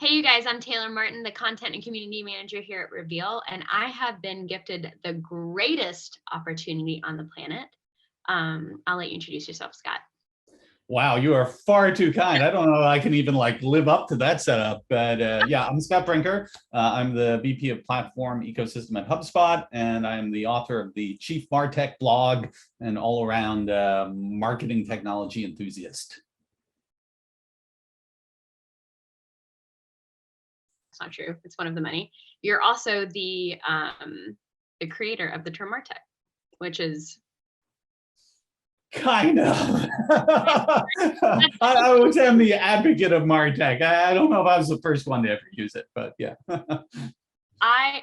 Hey, you guys, I'm Taylor Martin, the Content and Community Manager here at Reveal, and I have been gifted the greatest opportunity on the planet. I'll let you introduce yourself, Scott. Wow, you are far too kind. I don't know if I can even live up to that setup, but yeah, I'm Scott Brinker. I'm the VP of Platform Ecosystem at HubSpot, and I'm the author of the Chief Martech blog and all-around marketing technology enthusiast. It's not true. It's one of the many. You're also the creator of the term Martech, which is kind of. I would say I'm the advocate of Martech. I don't know if I was the first one to ever use it, but yeah. I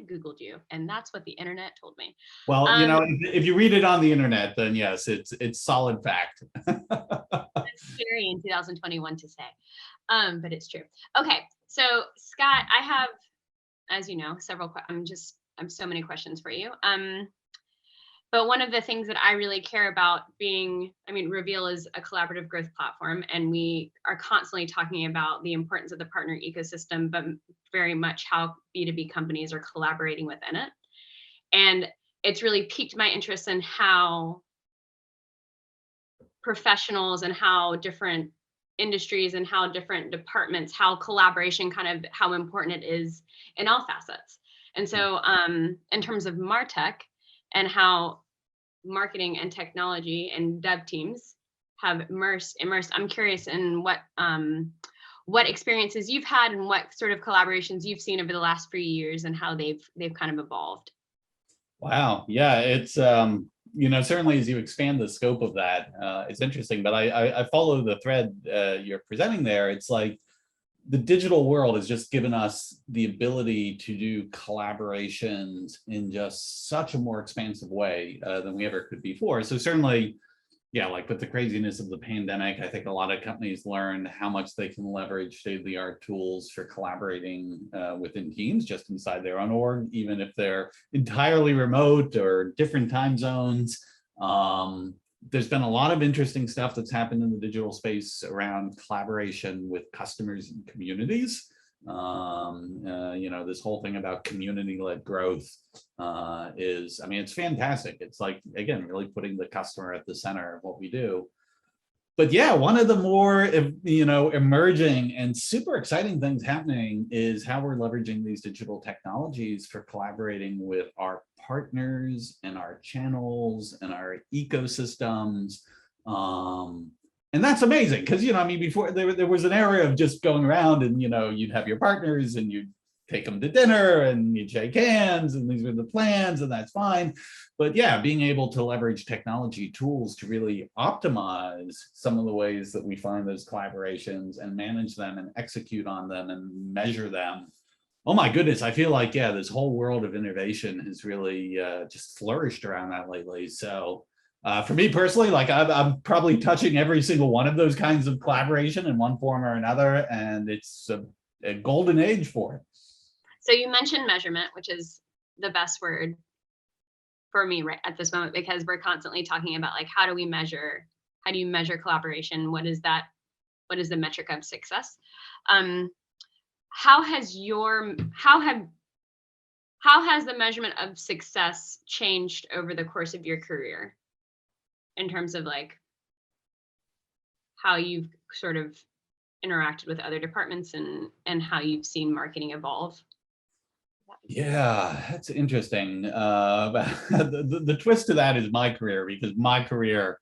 Googled you, and that's what the internet told me. Well, you know, if you read it on the internet, then yes, it's solid fact. It's scary in 2021 to say, but it's true. Okay, so Scott, I have, as you know, several. I'm so many questions for you. But one of the things that I really care about Reveal is a collaborative growth platform, and we are constantly talking about the importance of the partner ecosystem, but very much how B2B companies are collaborating within it. And it's really piqued my interest in how professionals and how different industries and how different departments, how collaboration how important it is in all facets. And so in terms of MarTech and how marketing and technology and dev teams have immersed, I'm curious in what experiences you've had and what sort of collaborations you've seen over the last few years and how they've kind of evolved. Wow, yeah, it's you know, certainly as you expand the scope of that, it's interesting, but I follow the thread you're presenting there. It's like the digital world has just given us the ability to do collaborations in just such a more expansive way than we ever could before. So certainly, yeah, like with the craziness of the pandemic, I think a lot of companies learned how much they can leverage state-of-the-art tools for collaborating within teams just inside their own org, even if they're entirely remote or different time zones. There's been a lot of interesting stuff that's happened in the digital space around collaboration with customers and communities. You know, this whole thing about community-led growth is, it's fantastic. It's like, again, really putting the customer at the center of what we do. But yeah, one of the more, you know, emerging and super exciting things happening is how we're leveraging these digital technologies for collaborating with our partners and our channels and our ecosystems. And that's amazing because, you know, before there was an era of just going around and, you know, you'd have your partners and you'd take them to dinner and you'd shake hands and these were the plans and that's fine. But yeah, being able to leverage technology tools to really optimize some of the ways that we find those collaborations and manage them and execute on them and measure them. Oh my goodness, I feel like, yeah, this whole world of innovation has really just flourished around that lately. So for me personally, like I'm probably touching every single one of those kinds of collaboration in one form or another, and it's a golden age for it. So you mentioned measurement, which is the best word for me right at this moment, because we're constantly talking about like, how do you measure collaboration? What is the metric of success? How has the measurement of success changed over the course of your career in terms of like how you've sort of interacted with other departments and how you've seen marketing evolve? Yeah, that's interesting. The twist to that is my career, because my career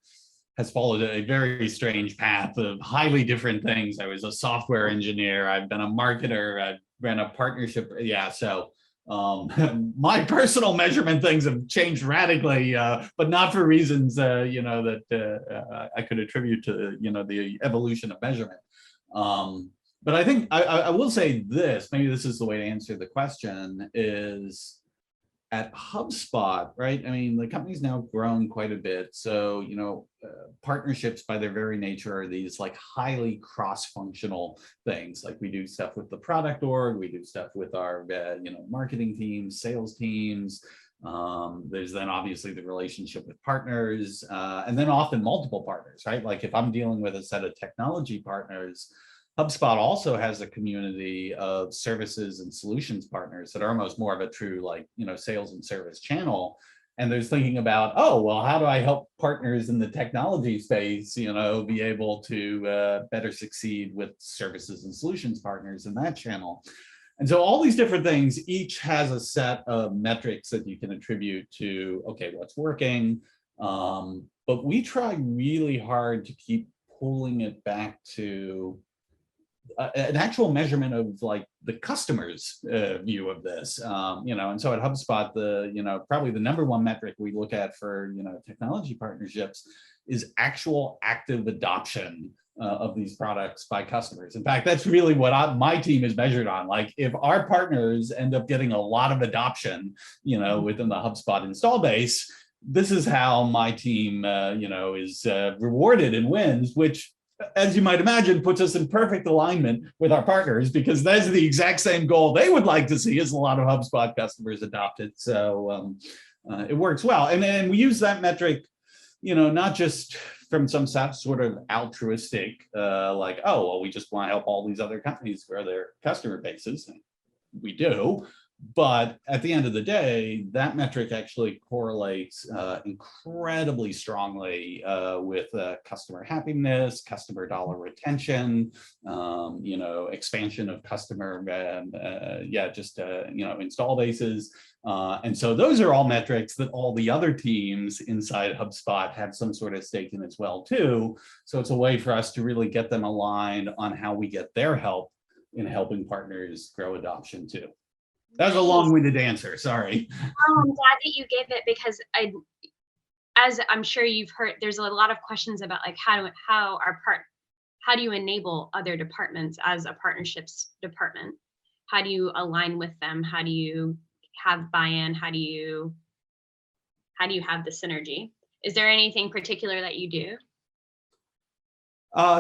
has followed a very strange path of highly different things. I was a software engineer. I've been a marketer. I ran a partnership. Yeah, so my personal measurement things have changed radically, but not for reasons you know, that I could attribute to, you know, the evolution of measurement. But I think I will say this, maybe this is the way to answer the question, is at HubSpot, right? The company's now grown quite a bit. So, you know, partnerships by their very nature are these like highly cross-functional things. Like we do stuff with the product org, we do stuff with our, you know, marketing teams, sales teams. There's then obviously the relationship with partners, and then often multiple partners, right? Like if I'm dealing with a set of technology partners, HubSpot also has a community of services and solutions partners that are almost more of a true, like, sales and service channel. And there's thinking about, oh, well, how do I help partners in the technology space, be able to better succeed with services and solutions partners in that channel? And so all these different things, each has a set of metrics that you can attribute to, okay, what's working? But we try really hard to keep pulling it back to an actual measurement of like the customer's view of this, and so at HubSpot, probably the #1 metric we look at for, technology partnerships is actual active adoption of these products by customers. In fact, that's really what my team is measured on. Like, if our partners end up getting a lot of adoption, within the HubSpot install base, this is how my team, is rewarded and wins, which, as you might imagine, puts us in perfect alignment with our partners, because that's the exact same goal they would like to see, as a lot of HubSpot customers adopted. So it works well. And then we use that metric, not just from some sort of altruistic, like, oh, well, we just want to help all these other companies grow their customer bases. We do. But at the end of the day, that metric actually correlates incredibly strongly with customer happiness, customer dollar retention, expansion of customer, install bases. And so those are all metrics that all the other teams inside HubSpot have some sort of stake in as well, too. So it's a way for us to really get them aligned on how we get their help in helping partners grow adoption, too. That was a long-winded answer, sorry. Oh, I'm glad that you gave it, because as I'm sure you've heard, there's a lot of questions about like how do you enable other departments as a partnerships department? How do you align with them? How do you have buy-in? How do you have the synergy? Is there anything particular that you do?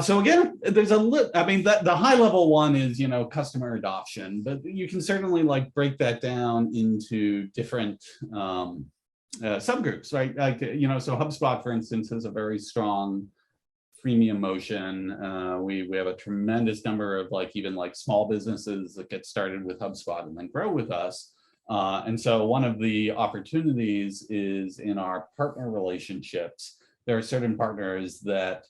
So again, there's the high level one is, customer adoption, but you can certainly like break that down into different subgroups, right? Like, so HubSpot, for instance, has a very strong freemium motion. We have a tremendous number of even small businesses that get started with HubSpot and then grow with us. And so one of the opportunities is in our partner relationships. There are certain partners that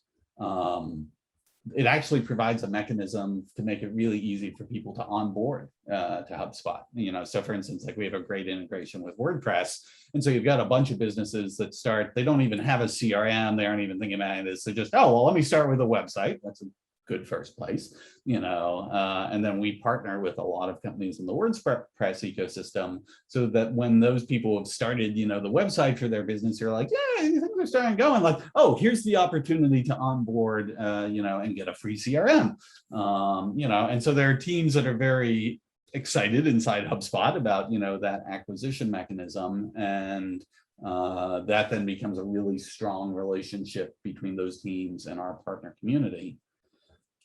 it actually provides a mechanism to make it really easy for people to onboard to HubSpot. So for instance, we have a great integration with WordPress. And so you've got a bunch of businesses that start, they don't even have a CRM. They aren't even thinking about any of this. They just, oh, well, let me start with a website. That's a good first place, and then we partner with a lot of companies in the WordPress ecosystem, so that when those people have started, the website for their business, they're like, yeah, things are starting going, like, oh, here's the opportunity to onboard, and get a free CRM, and so there are teams that are very excited inside HubSpot about, that acquisition mechanism, and that then becomes a really strong relationship between those teams and our partner community.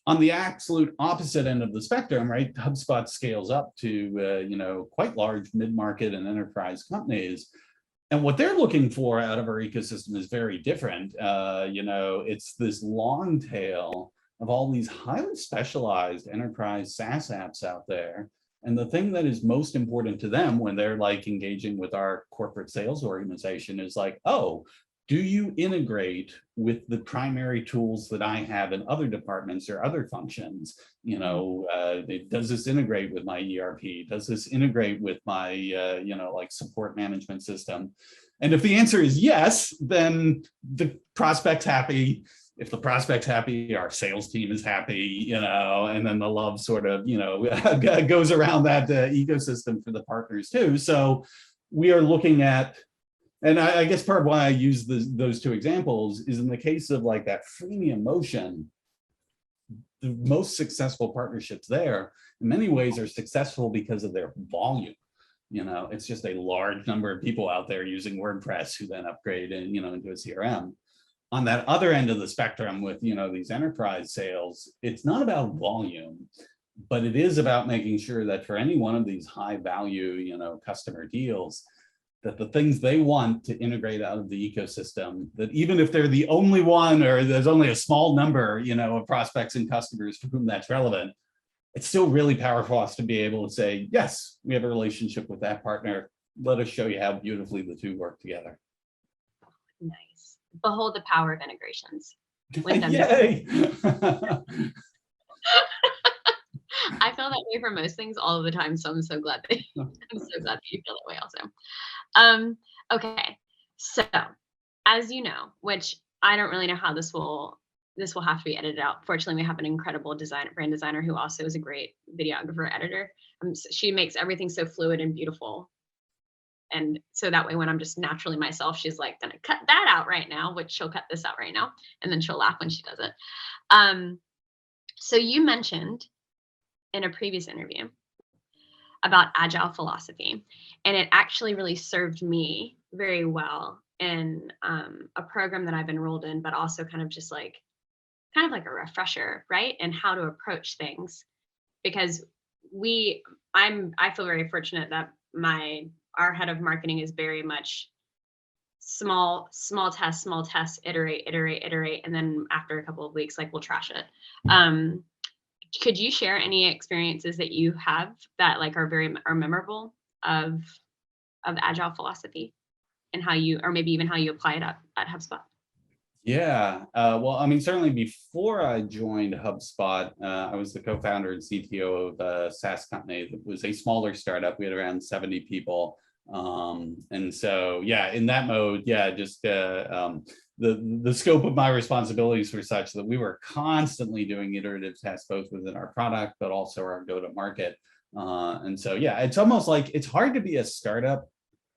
On the absolute opposite end of the spectrum, right, HubSpot scales up to, quite large mid-market and enterprise companies. And what they're looking for out of our ecosystem is very different. It's this long tail of all these highly specialized enterprise SaaS apps out there. And the thing that is most important to them when they're engaging with our corporate sales organization is oh, do you integrate with the primary tools that I have in other departments or other functions? Does this integrate with my ERP? Does this integrate with my, support management system? And if the answer is yes, then the prospect's happy. If the prospect's happy, our sales team is happy, and then the love sort of, goes around that ecosystem for the partners too. So we are looking at, and I guess part of why I use those two examples is in the case of that freemium motion, the most successful partnerships there in many ways are successful because of their volume. It's just a large number of people out there using WordPress who then upgrade and, into a CRM. On that other end of the spectrum with, these enterprise sales, it's not about volume, but it is about making sure that for any one of these high value, customer deals, that the things they want to integrate out of the ecosystem, that even if they're the only one or there's only a small number, of prospects and customers for whom that's relevant, it's still really powerful for us to be able to say, yes, we have a relationship with that partner. Let us show you how beautifully the two work together. Nice. Behold the power of integrations. When done Yay! I feel that way for most things all of the time, so I'm so glad that you feel that way also. Okay, so as you know, which I don't really know how this will have to be edited out. Fortunately, we have an incredible brand designer who also is a great videographer editor. She makes everything so fluid and beautiful. And so that way, when I'm just naturally myself, she's like, gonna cut that out right now, which she'll cut this out right now. And then she'll laugh when she does it. So you mentioned in a previous interview about Agile Philosophy, and it actually really served me very well in a program that I've enrolled in, but also kind of like a refresher, right? And how to approach things, because I feel very fortunate that our head of marketing is very much small tests, iterate, and then after a couple of weeks, like, we'll trash it. Could you share any experiences that you have that like are memorable of Agile Philosophy, and or maybe even how you apply it at HubSpot? Yeah, well, I mean, certainly before I joined HubSpot, I was the co-founder and CTO of a SaaS company that was a smaller startup. We had around 70 people. And so, yeah, in that mode, yeah, just the scope of my responsibilities were such that we were constantly doing iterative tests, both within our product, but also our go-to-market. And so, yeah, it's almost like it's hard to be a startup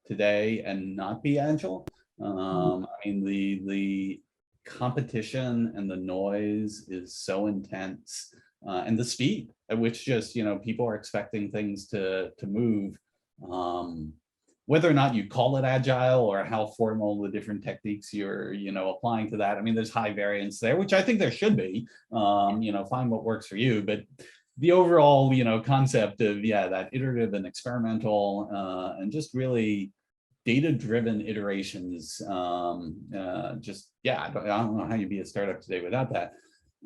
today and not be agile. I mean, the competition and the noise is so intense, and the speed at which just people are expecting things to move. Whether or not you call it agile or how formal the different techniques you're applying to that, I mean, there's high variance there, which I think there should be. Find what works for you, but the overall concept of that iterative and experimental and just really data-driven iterations. I don't know how you'd be a startup today without that.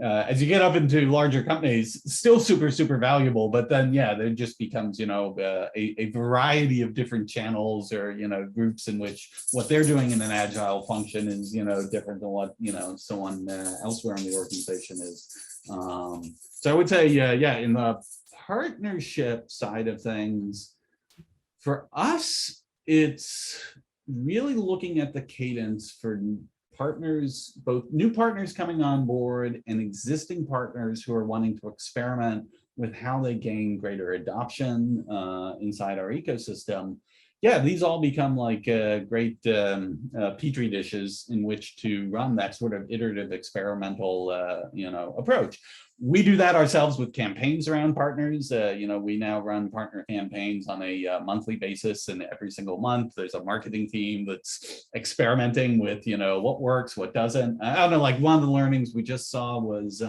As you get up into larger companies, still super valuable, but then there just becomes a variety of different channels or groups in which what they're doing in an agile function is different than what someone elsewhere in the organization is. So I would say in the partnership side of things, for us, it's really looking at the cadence for partners, both new partners coming on board and existing partners who are wanting to experiment with how they gain greater adoption inside our ecosystem. Yeah, these all become like great petri dishes in which to run that sort of iterative experimental approach. We do that ourselves with campaigns around partners. We now run partner campaigns on a monthly basis, and every single month there's a marketing team that's experimenting with what works, what doesn't. I don't know, like one of the learnings we just saw was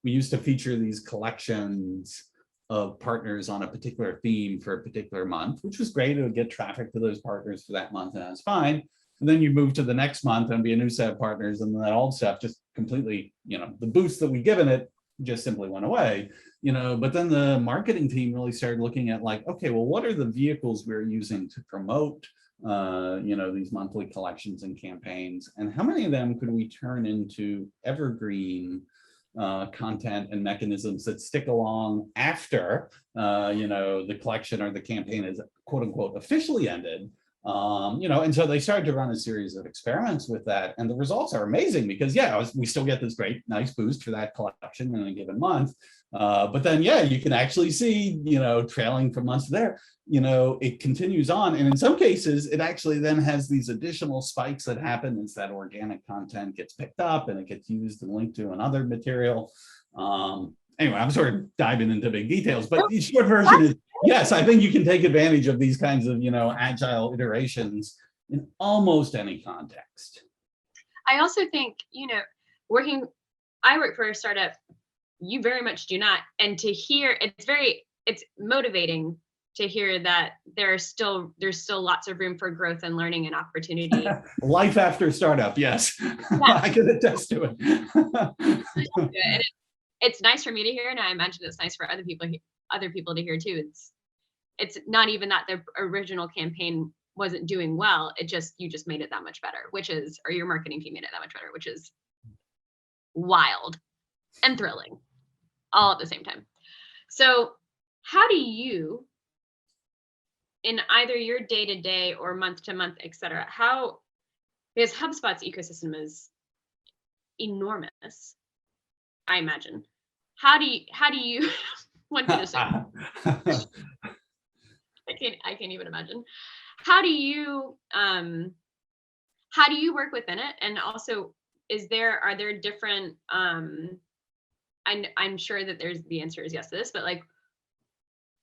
we used to feature these collections of partners on a particular theme for a particular month, which was great. It would get traffic to those partners for that month, and that's fine. And then you move to the next month and be a new set of partners, and that old stuff just completely, the boost that we given it just simply went away. But then the marketing team really started looking at like, okay, well, what are the vehicles we're using to promote these monthly collections and campaigns, and how many of them could we turn into evergreen content and mechanisms that stick along after the collection or the campaign is quote unquote officially ended. And so they started to run a series of experiments with that, and the results are amazing because we still get this great nice boost for that collection in a given month, but then you can actually see trailing from months there, it continues on, and in some cases it actually then has these additional spikes that happen as that organic content gets picked up and it gets used and linked to another material. Anyway, I'm sort of diving into big details, but the short version is, yes, I think you can take advantage of these kinds of, agile iterations in almost any context. I also think, I work for a startup, you very much do not. And to hear, it's motivating to hear that there's still lots of room for growth and learning and opportunity. Life after startup, yes. Yeah. I can attest to it. And it's nice for me to hear, and I imagine it's nice for other people to hear too. It's not even that the original campaign wasn't doing well, you just made it that much better, or your marketing team made it that much better, which is wild and thrilling all at the same time. So how do you, in either your day-to-day or month-to-month, et cetera, because HubSpot's ecosystem is enormous, I imagine. How do you one can assume. I can't even imagine. How do you work within it? And also, are there different I'm sure that the answer is yes to this, but like,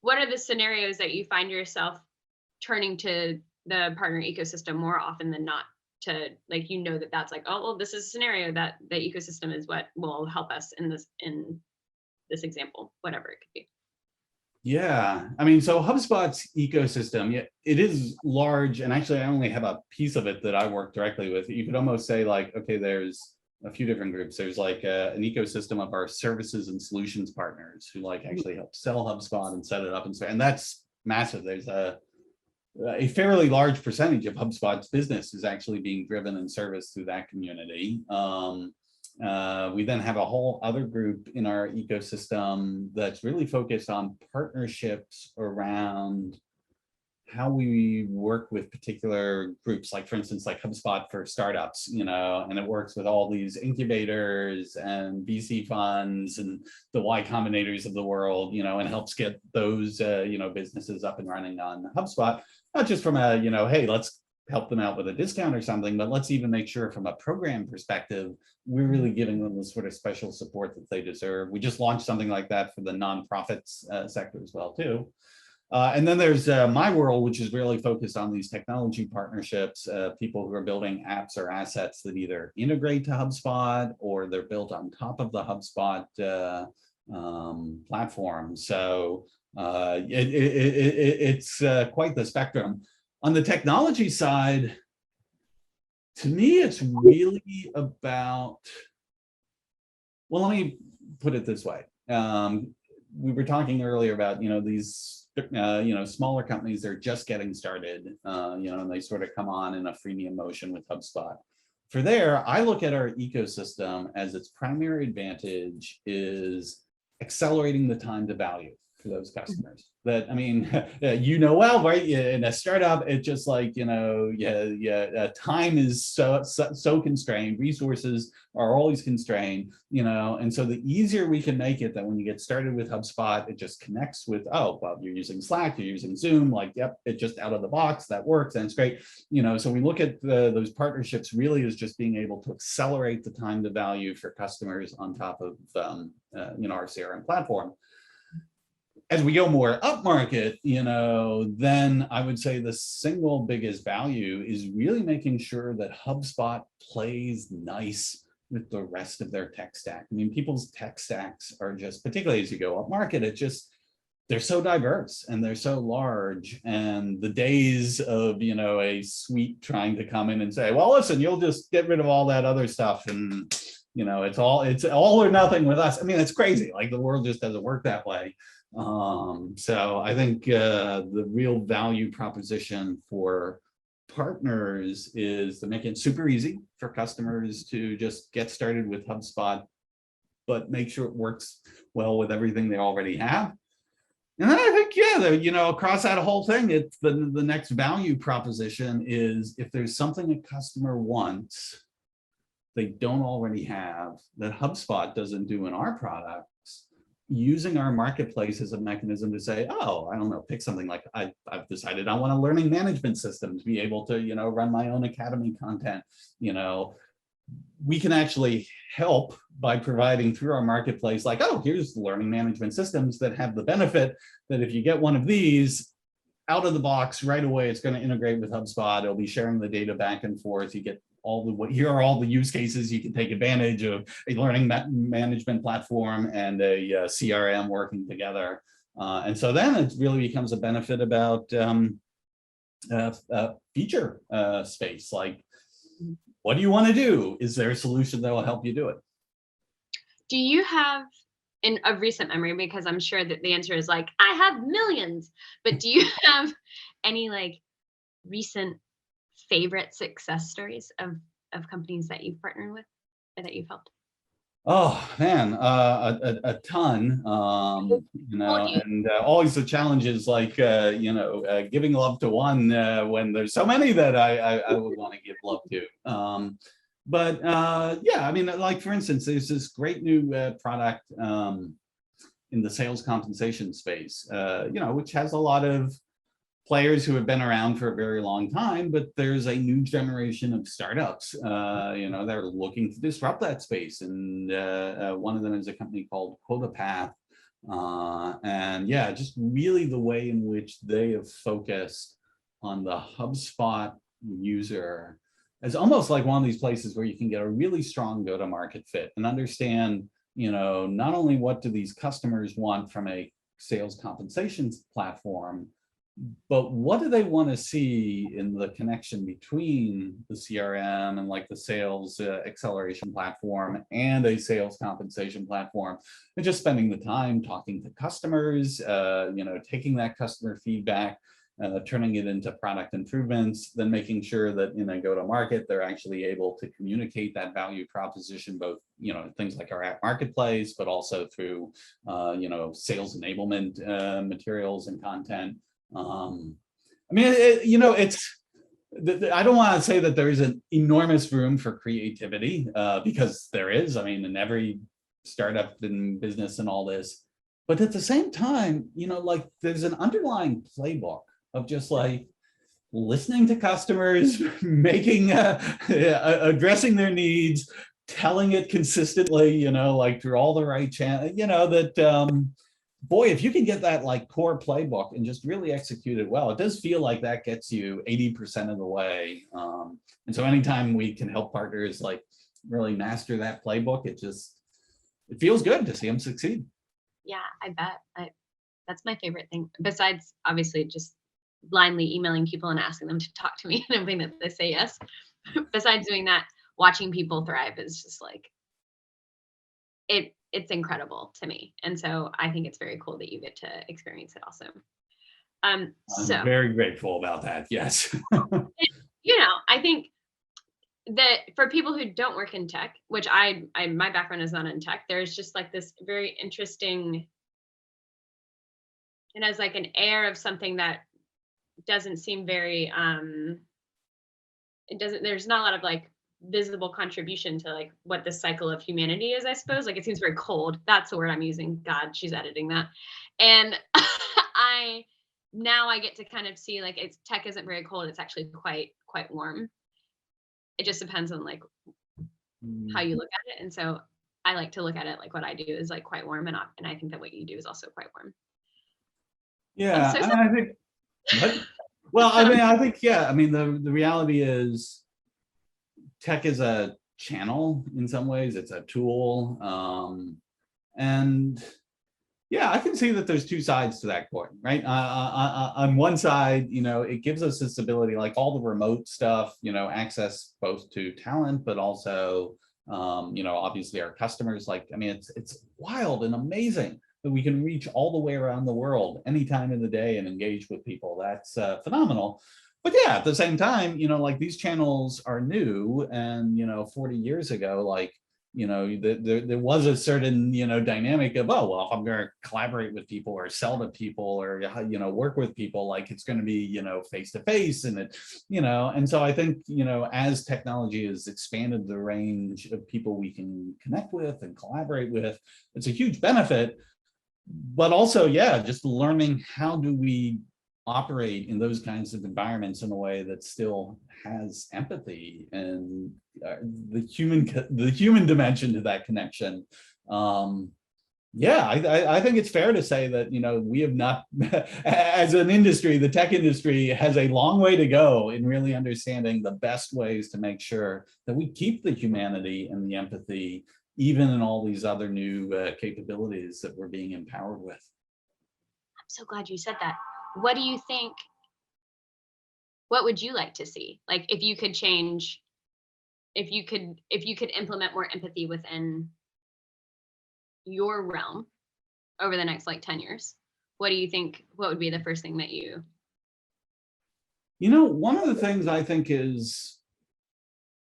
what are the scenarios that you find yourself turning to the partner ecosystem more often than not to, like, that's like, oh, well, this is a scenario that the ecosystem is what will help us in this example, whatever it could be. Yeah, I mean, so HubSpot's ecosystem, it is large, and actually I only have a piece of it that I work directly with. You could almost say like, okay, there's a few different groups. There's like an ecosystem of our services and solutions partners who like actually help sell HubSpot and set it up, and that's massive. There's a fairly large percentage of HubSpot's business is actually being driven and serviced through that community. We then have a whole other group in our ecosystem that's really focused on partnerships around how we work with particular groups, like for instance, like HubSpot for startups, and it works with all these incubators and VC funds and the Y Combinators of the world, and helps get those, businesses up and running on HubSpot, not just from a, hey, let's help them out with a discount or something, but let's even make sure from a program perspective, we're really giving them the sort of special support that they deserve. We just launched something like that for the nonprofits sector as well too. And then there's my world, which is really focused on these technology partnerships, people who are building apps or assets that either integrate to HubSpot or they're built on top of the HubSpot platform. So it's quite the spectrum. On the technology side, to me, it's really about, well, let me put it this way. We were talking earlier about, these, smaller companies, they're just getting started, and they sort of come on in a freemium motion with HubSpot. For there, I look at our ecosystem as its primary advantage is accelerating the time to value for those customers. That, I mean, well, right? In a startup, it's just like, time is so constrained, resources are always constrained, and so the easier we can make it that when you get started with HubSpot, it just connects with, oh, well, you're using Slack, you're using Zoom, like, yep, it just out of the box, that works, and it's great. So we look at those partnerships really as just being able to accelerate the time to value for customers on top of, our CRM platform. As we go more upmarket, then I would say the single biggest value is really making sure that HubSpot plays nice with the rest of their tech stack. I mean, people's tech stacks are just, particularly as you go upmarket, they're so diverse and they're so large. And the days of, a suite trying to come in and say, well, listen, you'll just get rid of all that other stuff and, it's all or nothing with us. I mean, it's crazy. Like, the world just doesn't work that way. So I think the real value proposition for partners is to make it super easy for customers to just get started with HubSpot, but make sure it works well with everything they already have. And then I think, across that whole thing, it's the next value proposition is if there's something a customer wants they don't already have that HubSpot doesn't do in our products, using our marketplace as a mechanism to say, oh, I don't know, pick something like I've decided I want a learning management system to be able to, run my own academy content. We can actually help by providing through our marketplace, like, oh, here's learning management systems that have the benefit that if you get one of these out of the box right away, it's going to integrate with HubSpot. It'll be sharing the data back and forth. You get here are all the use cases you can take advantage of a learning management platform and a CRM working together. And so then it really becomes a benefit about feature space. Like, what do you want to do? Is there a solution that will help you do it? Do you have, in a recent memory, because I'm sure that the answer is like, I have millions, but do you have any like recent favorite success stories of companies that you've partnered with or that you've helped? Oh man, a ton, and always the challenges like giving love to one when there's so many that I would want to give love to. But yeah, I mean, like for instance, there's this great new product in the sales compensation space, which has a lot of players who have been around for a very long time, but there's a new generation of startups, they're looking to disrupt that space. And one of them is a company called QuotaPath. And yeah, just really the way in which they have focused on the HubSpot user as almost like one of these places where you can get a really strong go-to-market fit and understand, not only what do these customers want from a sales compensation platform, but what do they want to see in the connection between the CRM and like the sales acceleration platform and a sales compensation platform, and just spending the time talking to customers, taking that customer feedback, turning it into product improvements, then making sure that in a go-to-market, they're actually able to communicate that value proposition, both, things like our app marketplace, but also through, sales enablement materials and content. I mean, I don't want to say that there is an enormous room for creativity because there is, I mean, in every startup and business and all this, but at the same time, like there's an underlying playbook of just like listening to customers, making, addressing their needs, telling it consistently, like through all the right channels, boy, if you can get that like core playbook and just really execute it well, it does feel like that gets you 80% of the way. And so anytime we can help partners like really master that playbook, it feels good to see them succeed. Yeah, I bet. That's my favorite thing. Besides, obviously, just blindly emailing people and asking them to talk to me and hoping that they say yes. Besides doing that, watching people thrive is just like, it's incredible to me. And so I think it's very cool that you get to experience it also. I'm very grateful about that. Yes. I think that for people who don't work in tech, which I my background is not in tech, there's just like this very interesting, it has like an air of something that doesn't seem very, there's not a lot of like visible contribution to like what the cycle of humanity is, I suppose. Like it seems very cold. That's the word I'm using. God, she's editing that. And I get to kind of see like tech isn't very cold. It's actually quite warm. It just depends on like how you look at it. And so I like to look at it like what I do is like quite warm, and I think that what you do is also quite warm. Yeah, I think. What? Well, I think yeah. I mean, the reality is, tech is a channel in some ways. It's a tool, and yeah, I can see that there's two sides to that coin, right? On one side, it gives us this ability, like all the remote stuff, access both to talent, but also, obviously our customers. Like, I mean, it's wild and amazing that we can reach all the way around the world any time of the day and engage with people. That's phenomenal. But yeah, at the same time, like these channels are new, and 40 years ago, like there was a certain dynamic of, oh well, if I'm going to collaborate with people or sell to people or work with people, like it's going to be face to face, and it and so I think as technology has expanded the range of people we can connect with and collaborate with, it's a huge benefit. But also, yeah, just learning how do we operate in those kinds of environments in a way that still has empathy and the human dimension to that connection. Yeah, I think it's fair to say that we have not, as an industry, the tech industry has a long way to go in really understanding the best ways to make sure that we keep the humanity and the empathy, even in all these other new capabilities that we're being empowered with. so glad you said that. What do you think, what would you like to see? Like if you could change, if you could implement more empathy within your realm over the next like 10 years, what do you think, what would be the first thing that you? One of the things I think is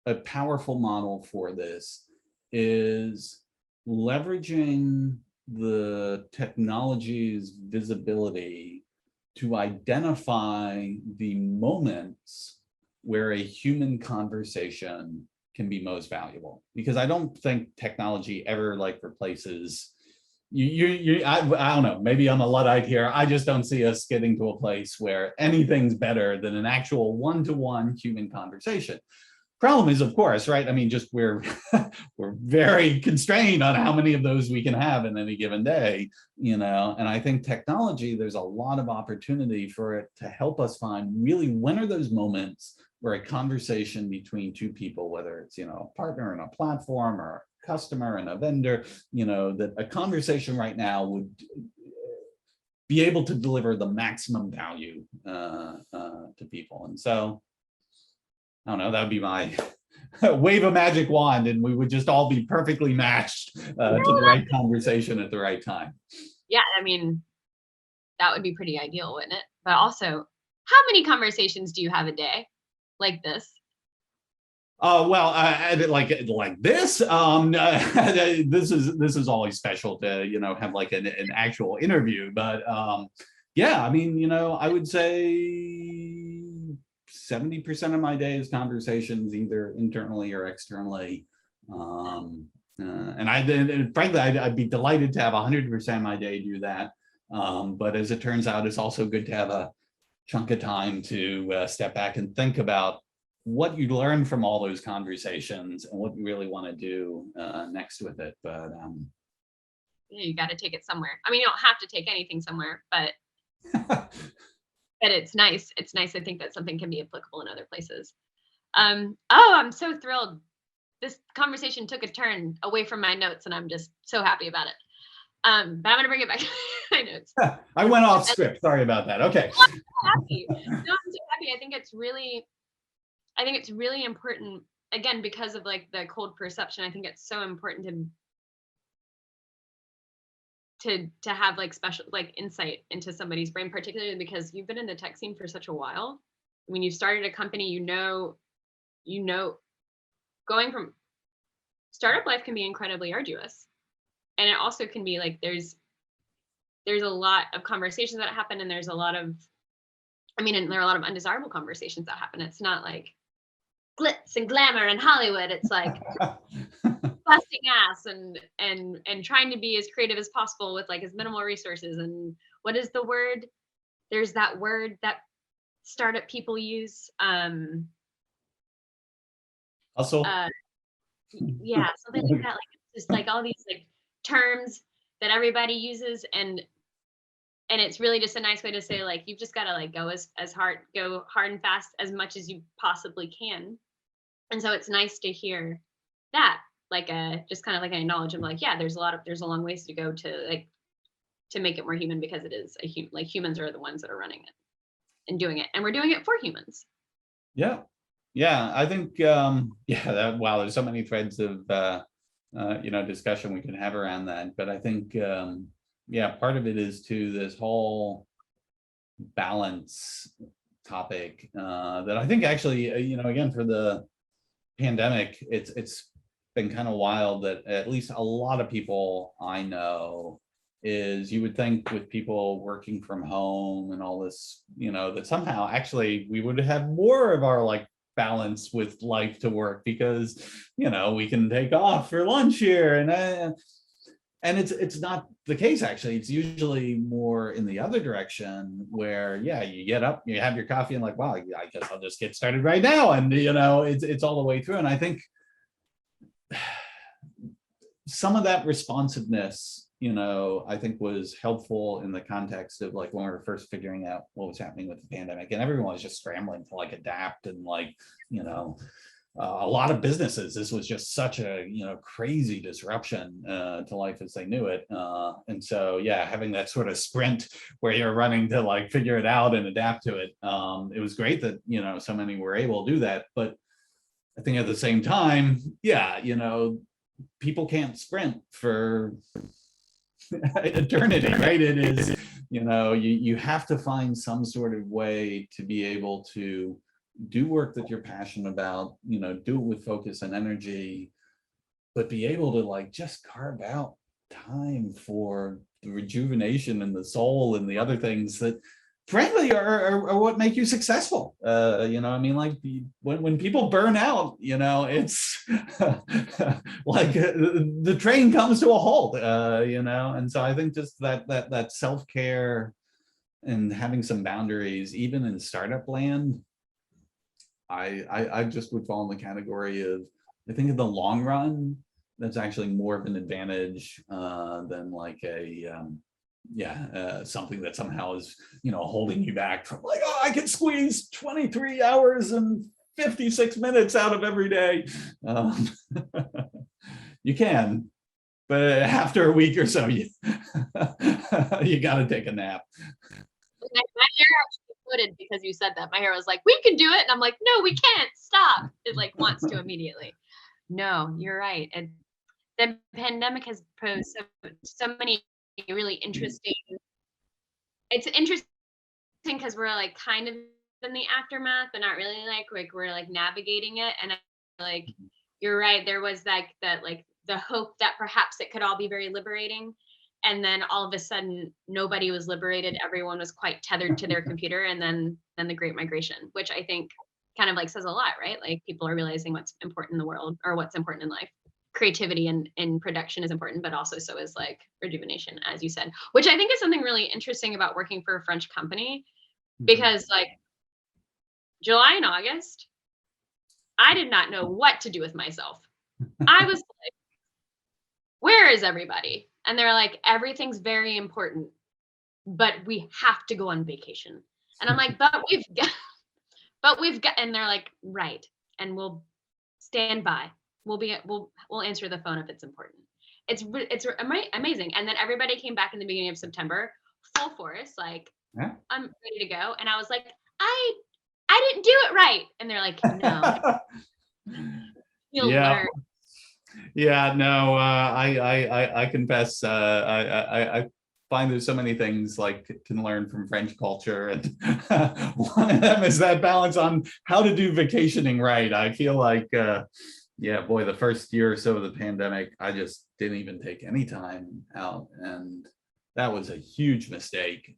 a powerful model for this is leveraging the technology's visibility to identify the moments where a human conversation can be most valuable. Because I don't think technology ever like replaces I don't know, maybe I'm a Luddite here. I just don't see us getting to a place where anything's better than an actual one-to-one human conversation. Problem is, of course, right? I mean, just we're very constrained on how many of those we can have in any given day, and I think technology, there's a lot of opportunity for it to help us find really when are those moments where a conversation between two people, whether it's, a partner in a platform or a customer and a vendor, that a conversation right now would be able to deliver the maximum value to people. And so, I don't know, that would be my wave a magic wand and we would just all be perfectly matched to the right conversation at the right time. Yeah, I mean, that would be pretty ideal, wouldn't it? But also, how many conversations do you have a day like this? Well, like this. This is always special to have like an actual interview. But yeah, I mean, I would say 70% of my day is conversations, either internally or externally. And frankly, I'd be delighted to have 100% of my day do that. But as it turns out, it's also good to have a chunk of time to step back and think about what you learn from all those conversations and what you really want to do next with it. But yeah, you got to take it somewhere. I mean, you don't have to take anything somewhere, but but it's nice. It's nice to think that something can be applicable in other places. Oh, I'm so thrilled. This conversation took a turn away from my notes, and I'm just so happy about it. But I'm going to bring it back to my notes. I went off script. Sorry about that. Okay. I'm so happy. No, I'm so happy. I think it's really important, again, because of like the cold perception. I think it's so important to have like special like insight into somebody's brain, particularly because you've been in the tech scene for such a while. When you started a company, going from startup life can be incredibly arduous. And it also can be like there's a lot of conversations that happen, and there's a lot of, and there are a lot of undesirable conversations that happen. It's not like glitz and glamour in Hollywood. It's like busting ass and trying to be as creative as possible with like as minimal resources. And what is the word? There's that word that startup people use. Hustle. Yeah, something like that. Like just like all these like terms that everybody uses, and it's really just a nice way to say like you've just got to like go go hard and fast as much as you possibly can. And so it's nice to hear that, like just kind of like an knowledge of like, yeah, there's a long ways to go to make it more human, because it is like humans are the ones that are running it and doing it, and we're doing it for humans. Yeah. I think wow, there's so many threads of discussion we can have around that. But I think part of it is to this whole balance topic that I think actually again, for the pandemic, it's been kind of wild that at least a lot of people I know, is you would think with people working from home and all this, that somehow actually we would have more of our like balance with life to work, because we can take off for lunch here, and it's not the case. Actually, it's usually more in the other direction, where you get up, you have your coffee, and like, wow, I guess I'll just get started right now, and it's all the way through. And I think some of that responsiveness, I think was helpful in the context of like when we were first figuring out what was happening with the pandemic, and everyone was just scrambling to like adapt and like, a lot of businesses, this was just such a, you know, crazy disruption to life as they knew it. And so, yeah, having that sort of sprint where you're running to like figure it out and adapt to it. It was great that, you know, so many were able to do that. But I think at the same time, yeah, you know, people can't sprint for eternity, right? It is, you know, you have to find some sort of way to be able to do work that you're passionate about, you know, do it with focus and energy, but be able to like just carve out time for the rejuvenation and the soul and the other things that frankly are what make you successful. You know, I mean, like when people burn out, you know, it's like the train comes to a halt, you know. And so I think just that self-care and having some boundaries, even in startup land, I just would fall in the category of, I think in the long run, that's actually more of an advantage than like a something that somehow is, you know, holding you back from like, oh, I can squeeze 23 hours and 56 minutes out of every day. You can, but after a week or so, you got to take a nap. My hair actually exploded because you said that. My hair was like, we can do it. And I'm like, no, we can't. Stop. It like wants to immediately. No, you're right. And the pandemic has posed so many really interesting. It's interesting because we're like kind of in the aftermath, but not really. Like we're like navigating it, and like you're right. There was like that, like the hope that perhaps it could all be very liberating, and then all of a sudden nobody was liberated. Everyone was quite tethered to their computer, and then the Great Migration, which I think kind of like says a lot, right? Like people are realizing what's important in the world or what's important in life. Creativity and production is important, but also so is like rejuvenation, as you said, which I think is something really interesting about working for a French company, because like July and August, I did not know what to do with myself. I was like, where is everybody? And they're like, everything's very important, but we have to go on vacation. And I'm like, but we've got, and they're like, right. And we'll stand by. We'll answer the phone if it's important. It's amazing. And then everybody came back in the beginning of September, full force, like, yeah, I'm ready to go. And I was like, I didn't do it right. And they're like, no. You'll learn. Yeah, no, I confess, I find there's so many things like can learn from French culture, and one of them is that balance on how to do vacationing right. I feel like, yeah, boy, the first year or so of the pandemic, I just didn't even take any time out, and that was a huge mistake.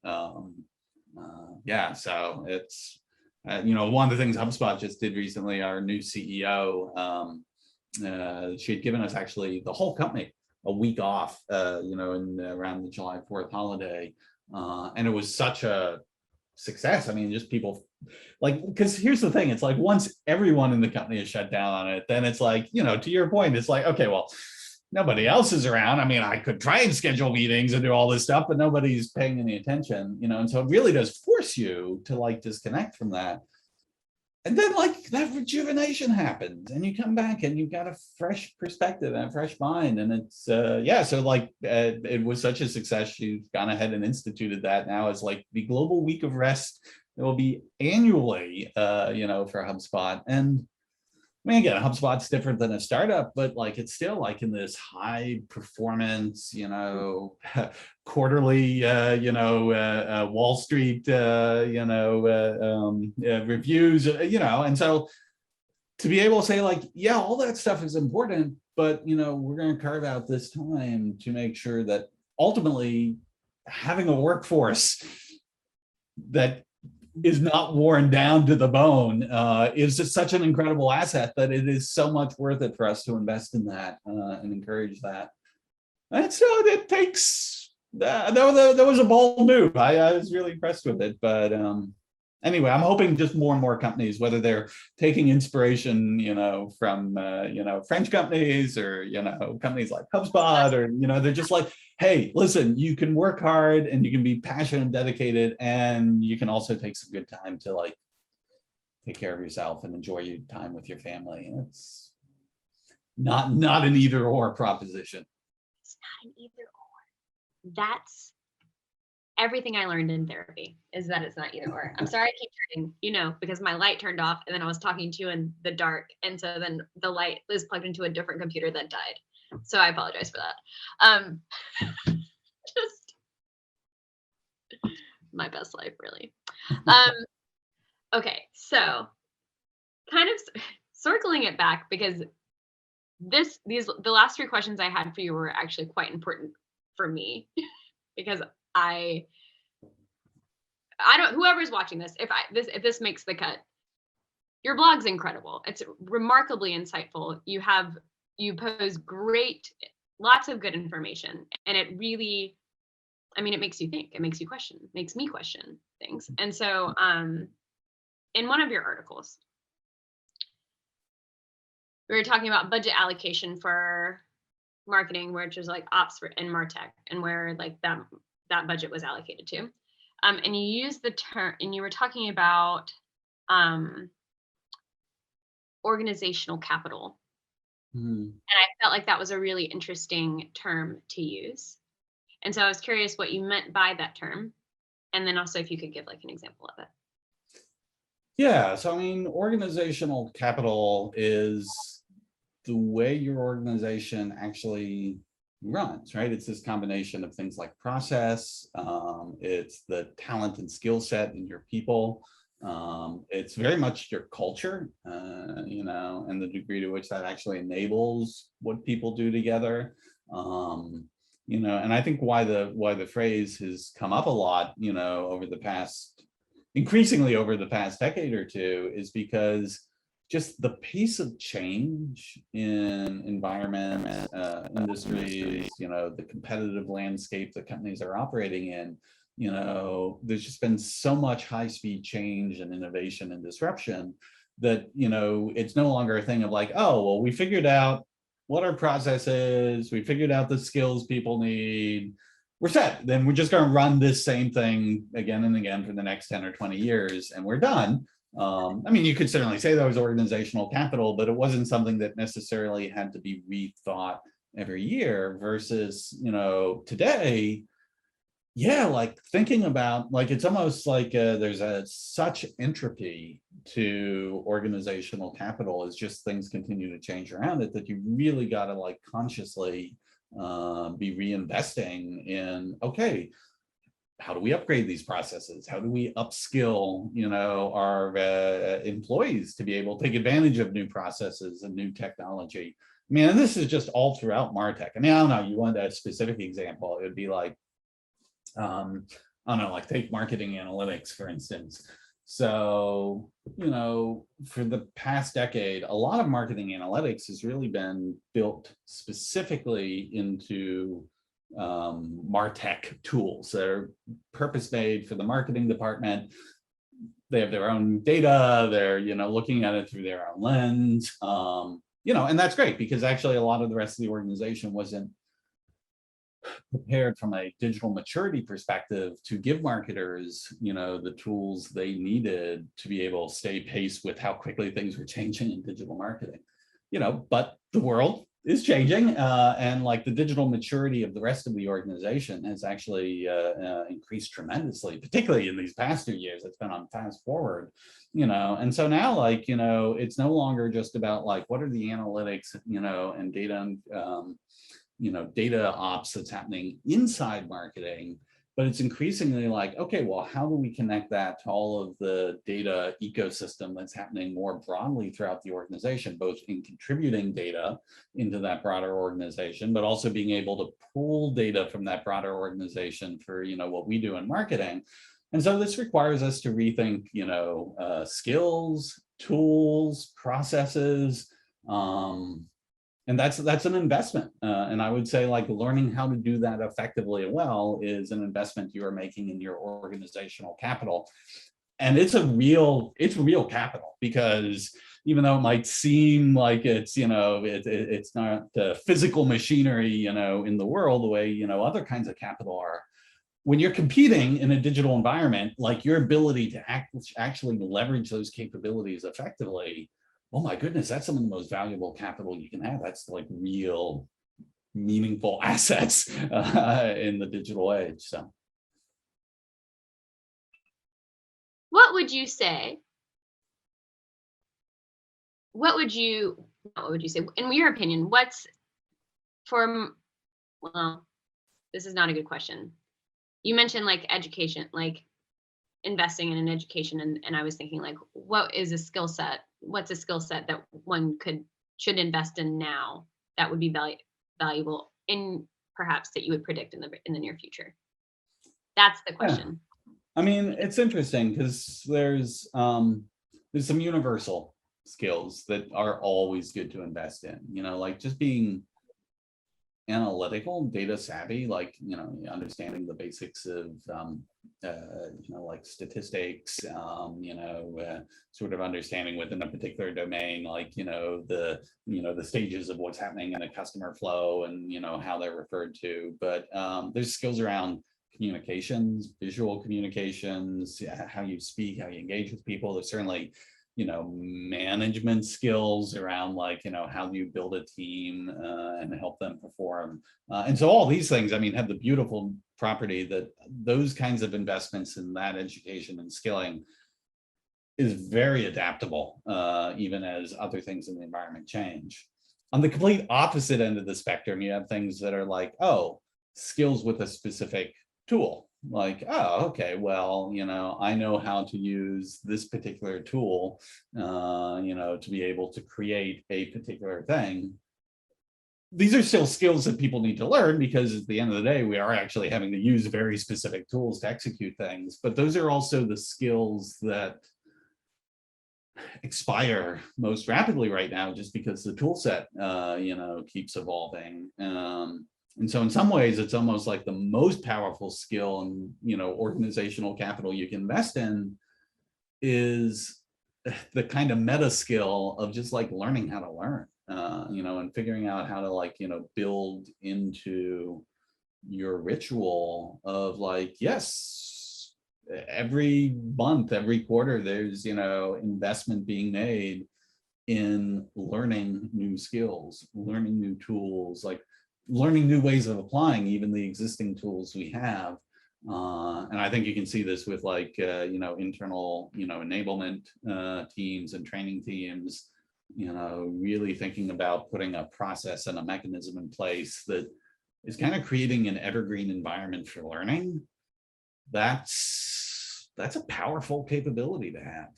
Yeah, so it's, you know, one of the things HubSpot just did recently, our new CEO, she had given us actually the whole company a week off, you know, in around the July 4th holiday, and it was such a success. I mean, just people like, because here's the thing, it's like once everyone in the company is shut down on it, then it's like, you know, to your point, it's like, okay, well, nobody else is around. I mean, I could try and schedule meetings and do all this stuff, but nobody's paying any attention, you know, and so it really does force you to like disconnect from that. And then like that rejuvenation happens and you come back and you've got a fresh perspective and a fresh mind. And it's, yeah, so like it was such a success. She's gone ahead and instituted that now as like the global week of rest. It will be annually, you know, for HubSpot. And I mean, again, HubSpot's different than a startup, but like it's still like in this high performance, you know, quarterly, you know, Wall Street, you know, reviews, you know, and so to be able to say like, yeah, all that stuff is important, but you know, we're going to carve out this time to make sure that ultimately having a workforce that is not worn down to the bone is just such an incredible asset that it is so much worth it for us to invest in that and encourage that. And so it takes, that was a bold move. I was really impressed with it, but anyway, I'm hoping just more and more companies, whether they're taking inspiration, you know, from, you know, French companies or, you know, companies like HubSpot, or, you know, they're just like, hey, listen, you can work hard and you can be passionate and dedicated, and you can also take some good time to like take care of yourself and enjoy your time with your family. It's not an either or proposition. It's not an either or. That's everything I learned in therapy, is that it's not either or. I'm sorry I keep turning, because my light turned off and then I was talking to you in the dark. And so then the light was plugged into a different computer that died. So I apologize for that. Just my best life, really. Okay, so kind of circling it back, because the last 3 questions I had for you were actually quite important for me because I don't, whoever's watching this, if this makes the cut, your blog's incredible. It's remarkably insightful. You pose lots of good information, and it really, it makes you think, it makes you question, makes me question things. And so, in one of your articles, we were talking about budget allocation for marketing, which is like ops and Martech, and where like that budget was allocated to. And you used the term, and you were talking about organizational capital. And I felt like that was a really interesting term to use. And so I was curious what you meant by that term. And then also if you could give like an example of it. Yeah, so organizational capital is the way your organization actually runs, right? It's this combination of things like process, it's the talent and skill set in your people, it's very much your culture, and the degree to which that actually enables what people do together. And I think why the phrase has come up a lot, increasingly over the past decade or two, is because just the pace of change in environments, industries, the competitive landscape that companies are operating in, there's just been so much high-speed change and innovation and disruption that, it's no longer a thing of like, oh, well, we figured out what our process is, we figured out the skills people need, we're set. Then we're just going to run this same thing again and again for the next 10 or 20 years, and we're done. You could certainly say that was organizational capital, but it wasn't something that necessarily had to be rethought every year versus, today, like thinking about, like, it's almost like there's such entropy to organizational capital as just things continue to change around it, that you really got to like consciously be reinvesting in, okay, how do we upgrade these processes? How do we upskill, our employees to be able to take advantage of new processes and new technology? And this is just all throughout MarTech. I don't know, you want a specific example, it would be like, I don't know, like take marketing analytics, for instance. So, for the past decade, a lot of marketing analytics has really been built specifically into MarTech tools that are purpose-made for the marketing department. They have their own data, they're, looking at it through their own lens, and that's great because actually a lot of the rest of the organization wasn't prepared from a digital maturity perspective to give marketers, the tools they needed to be able to stay pace with how quickly things were changing in digital marketing. But the world is changing, and like the digital maturity of the rest of the organization has actually increased tremendously, particularly in these past 2 years. It's been on fast forward, and so now, like, it's no longer just about like what are the analytics, and data, data ops that's happening inside marketing, but it's increasingly like, okay, well, how do we connect that to all of the data ecosystem that's happening more broadly throughout the organization, both in contributing data into that broader organization, but also being able to pull data from that broader organization for, what we do in marketing. And so this requires us to rethink, skills, tools, processes, and that's an investment. And I would say like learning how to do that effectively and well is an investment you are making in your organizational capital. And it's real capital, because even though it might seem like it's, it's not physical machinery, in the world the way, other kinds of capital are, when you're competing in a digital environment, like your ability to actually leverage those capabilities effectively, oh my goodness, that's some of the most valuable capital you can have. That's like real meaningful assets in the digital age. So what would you say? What would you say, in your opinion, what's for, well, this is not a good question. You mentioned like education, like investing in an education, and I was thinking like, what is a skill set? What's a skill set that one should invest in now that would be valuable in, perhaps, that you would predict in the near future? That's the yeah, question. I mean, it's interesting because there's some universal skills that are always good to invest in, you know, like just being analytical, data savvy, like, you know, understanding the basics of, you know, like statistics, you know, sort of understanding within a particular domain, like, you know, the stages of what's happening in a customer flow and, you know, how they're referred to. But there's skills around communications, visual communications, how you speak, how you engage with people. There's certainly, you know, management skills around, like, you know, how do you build a team and help them perform. And so all these things, I mean, have the beautiful property that those kinds of investments in that education and skilling is very adaptable, even as other things in the environment change. On the complete opposite end of the spectrum, you have things that are like, oh, skills with a specific tool. Like, oh, okay, well, you know, I know how to use this particular tool, you know, to be able to create a particular thing. These are still skills that people need to learn, because at the end of the day, we are actually having to use very specific tools to execute things. But those are also the skills that expire most rapidly right now, just because the tool set, you know, keeps evolving. And so in some ways, it's almost like the most powerful skill and, you know, organizational capital you can invest in is the kind of meta skill of just like learning how to learn, you know, and figuring out how to, like, you know, build into your ritual of like, yes, every month, every quarter, there's, you know, investment being made in learning new skills, learning new tools, like learning new ways of applying even the existing tools we have. And I think you can see this with, like, you know, internal, you know, enablement teams and training teams, you know, really thinking about putting a process and a mechanism in place that is kind of creating an evergreen environment for learning. That's a powerful capability to have.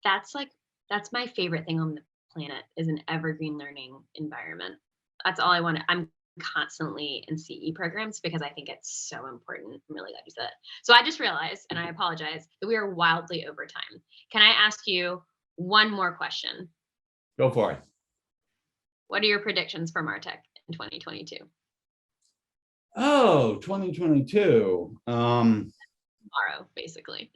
That's my favorite thing on the planet, is an evergreen learning environment. That's all I want. I'm constantly in CE programs because I think it's so important. I'm really glad you said it. So I just realized, and I apologize, that we are wildly over time. Can I ask you one more question? Go for it. What are your predictions for Martech in 2022? Oh, 2022. Tomorrow, basically.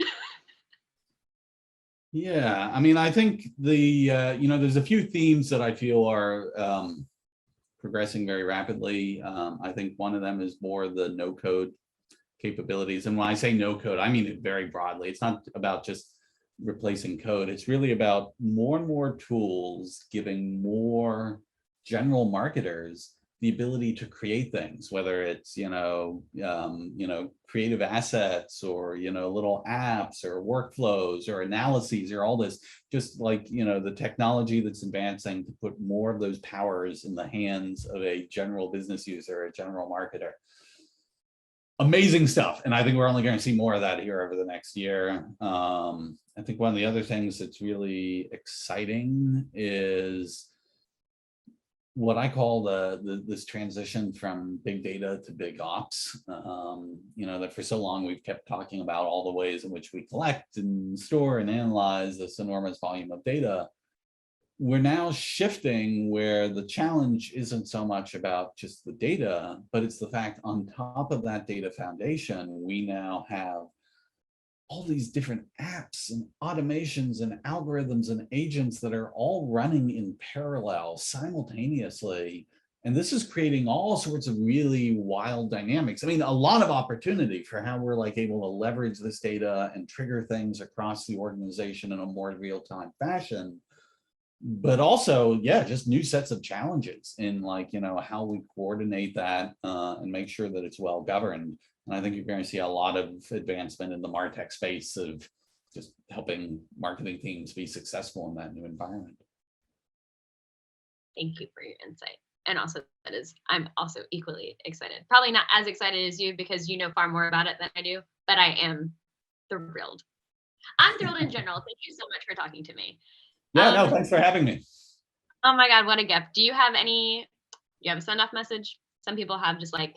Yeah, I mean, I think the, you know, there's a few themes that I feel are progressing very rapidly. I think one of them is more the no code capabilities. And when I say no code, I mean it very broadly. It's not about just replacing code. It's really about more and more tools giving more general marketers the ability to create things, whether it's, you know, creative assets, or, you know, little apps or workflows or analyses, or all this, just like, you know, the technology that's advancing to put more of those powers in the hands of a general business user, a general marketer. Amazing stuff. And I think we're only going to see more of that here over the next year. I think one of the other things that's really exciting is what I call this transition from big data to big ops. You know, that for so long we've kept talking about all the ways in which we collect and store and analyze this enormous volume of data. We're now shifting where the challenge isn't so much about just the data, but it's the fact on top of that data foundation, we now have all these different apps and automations and algorithms and agents that are all running in parallel simultaneously And this is creating all sorts of really wild dynamics. I mean, a lot of opportunity for how we're like able to leverage this data and trigger things across the organization in a more real-time fashion. But also, yeah, just new sets of challenges in like, you know, how we coordinate that and make sure that it's well governed. And I think you're going to see a lot of advancement in the MarTech space of just helping marketing teams be successful in that new environment. Thank you for your insight. And also I'm also equally excited. Probably not as excited as you because you know far more about it than I do, but I am thrilled. I'm thrilled in general. Thank you so much for talking to me. Yeah, no, thanks for having me. Oh my God, what a gift. Do you have a send off message? Some people have just like,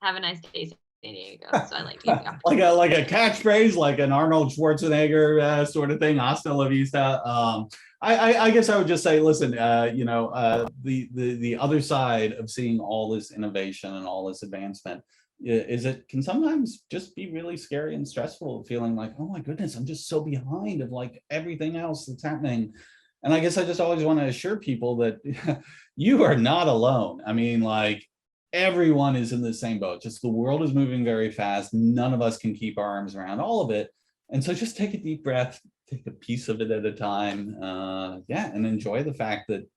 have a nice day, San Diego. So I like like a catchphrase, like an Arnold Schwarzenegger sort of thing, hasta la vista. I guess I would just say, listen, you know, the other side of seeing all this innovation and all this advancement is it can sometimes just be really scary and stressful, feeling like, oh my goodness, I'm just so behind of like everything else that's happening. And I guess I just always want to assure people that you are not alone. I mean, like everyone is in the same boat. Just the world is moving very fast. None of us can keep our arms around all of it. And so just take a deep breath, take a piece of it at a time. Yeah, and enjoy the fact that,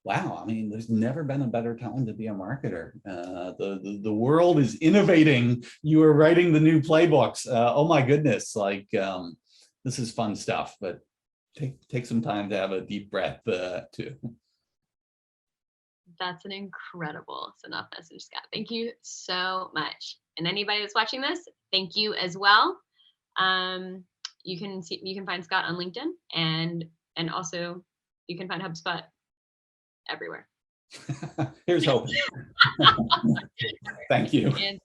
wow, I mean, there's never been a better time to be a marketer. The world is innovating. You are writing the new playbooks. Oh my goodness, like this is fun stuff, but take some time to have a deep breath too. That's an incredible send-off message, Scott. Thank you so much. And anybody that's watching this, thank you as well. You can find Scott on LinkedIn and also you can find HubSpot everywhere. Here's hoping. Thank you. And